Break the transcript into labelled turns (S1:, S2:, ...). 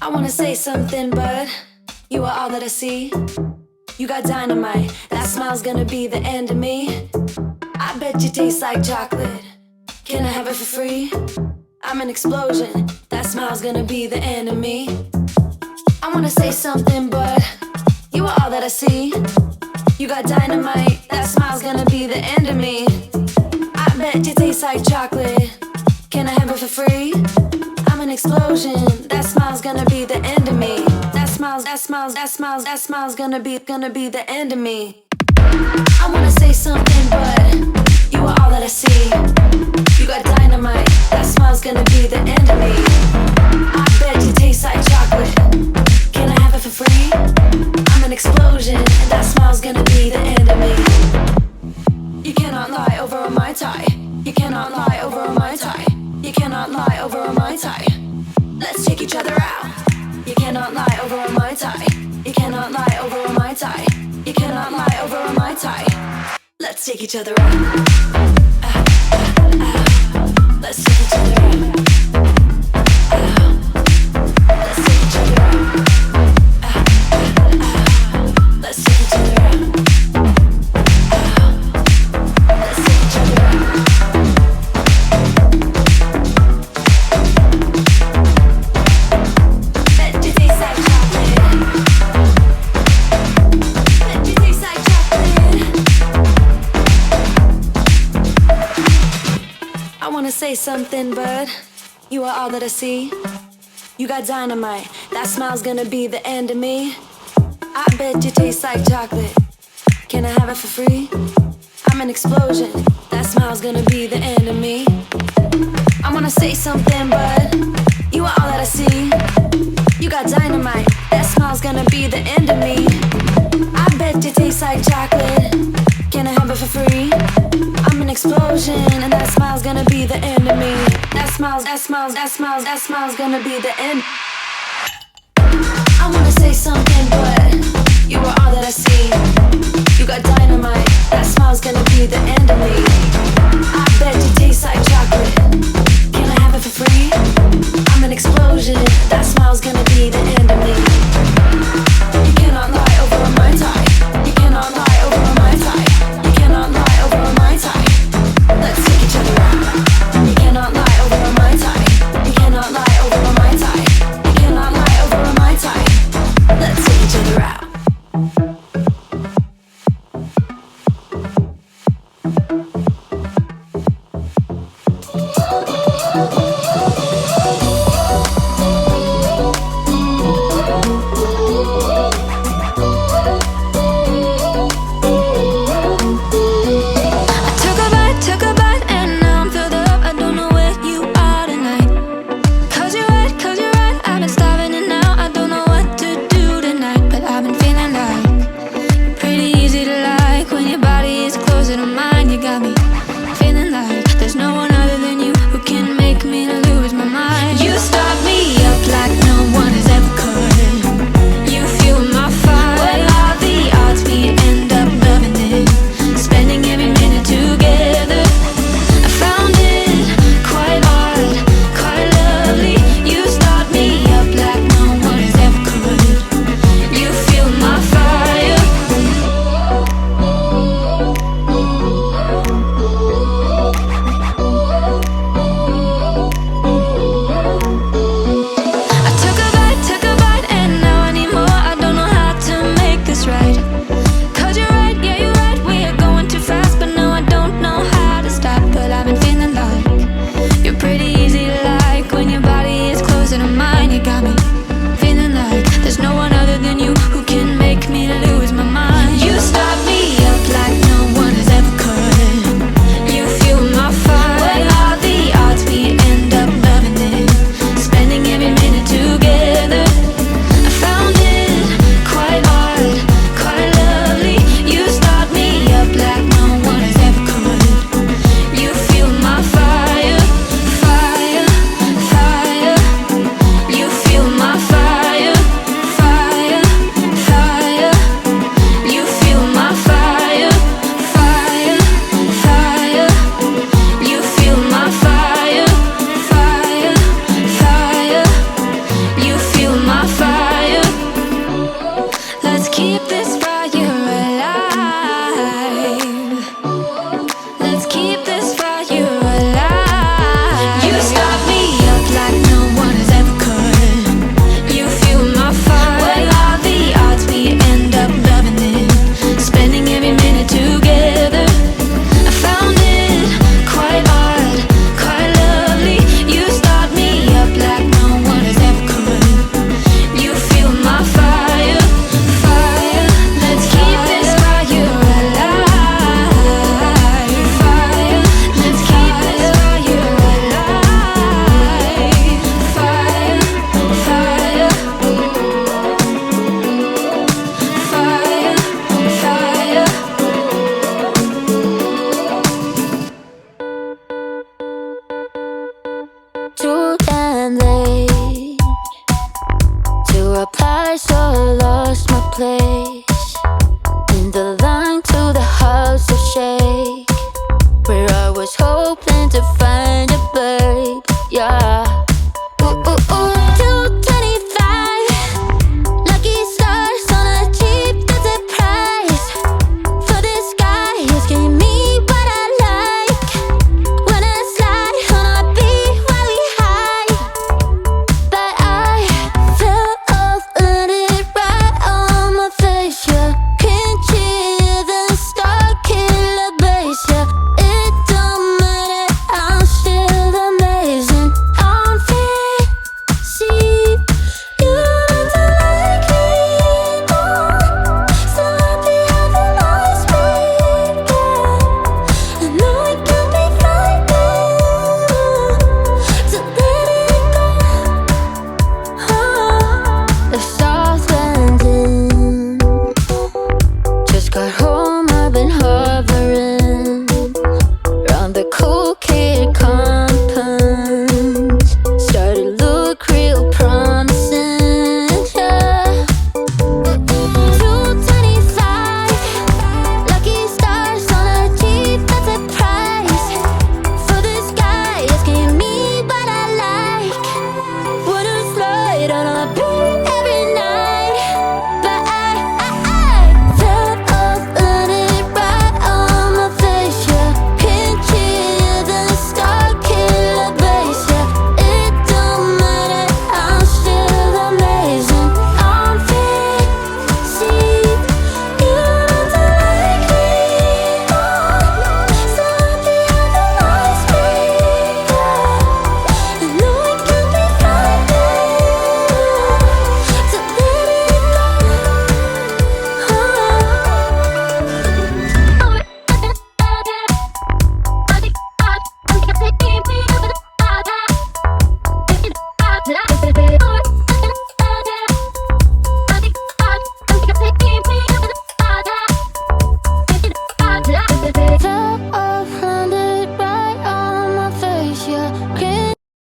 S1: I wanna say something, but you are all that I see. You got dynamite, that smile's gonna be the end of me. I bet you taste like chocolate. Can I have it for free? I'm an explosion, that smile's gonna be the end of me. I wanna say something, but you are all that I see. You got dynamite, that smile's gonna be the end of me. I bet you taste like chocolate. Can I have it for free? I'm an explosion, that smile's gonna be the end of me. That smile's gonna be the end of me. I wanna say something, but you are all that I see. You got dynamite, that smile's gonna be the end of me. I bet you taste like chocolate. Can I have it for free? I'm an explosion, and that smile's gonna be the end of me. You cannot lie over a Mai Tai. You cannot lie over a Mai Tai. You cannot lie over a Mai Tai. Let's take each other out. You cannot lie over a Mai Tai. You cannot lie over a Mai Tai. You cannot lie over a Mai Tai. Let's take each other out. Let's take each other out. Let's take each other out. Let's take each other out. Let's take each other out. Bet you taste like chocolate. Bet you taste like chocolate. I wanna say something, but you are all that I see. You got dynamite, that smile's gonna be the end of me. I bet you taste like chocolate. Can I have it for free? I'm an explosion, that smile's gonna be the end of me. I wanna say something, but you are all that I see. You got dynamite, that smile's gonna be the end of me. I bet you taste like chocolate. Can I have it for free? I'm an explosion, and that smile's gonna be the end of me. That smile's gonna be the end. I wanna say something, but you are all that I see. You got dynamite, that smile's gonna be the end of me. I bet you taste like chocolate. Can I have it for free? I'm an explosion, that smile's gonna be the end of me. You cannot lie over a Mai Tai. You cannot lie over a Mai Tai. You cannot lie over a Mai Tai. Let's take each other out. You cannot lie over a Mai Tai. You cannot lie over a Mai Tai. You cannot lie over a Mai Tai. Let's take each other out. I so lost my place in the line to the house of shake, where I was hoping to find a babe, yeah. Ooh, ooh, ooh, 225, lucky stars on a cheap visit price. For this guy, he's giving me what I like. When I slide on a beat while we high, but I fell off, landed right on my face, yeah. Can't hear the star killer bass, yeah. It don't matter, I'm still amazing. I'm fit, see, you don't like me more. So happy having always been, yeah. I know it can be frightening to let it go. The stars landing. Just got home, I've been hovering round the cool kid compound. Started look real promising, yeah. 225, lucky stars on a cheap, that's a price. For this guy, asking me what I like. Wanna slide on a beat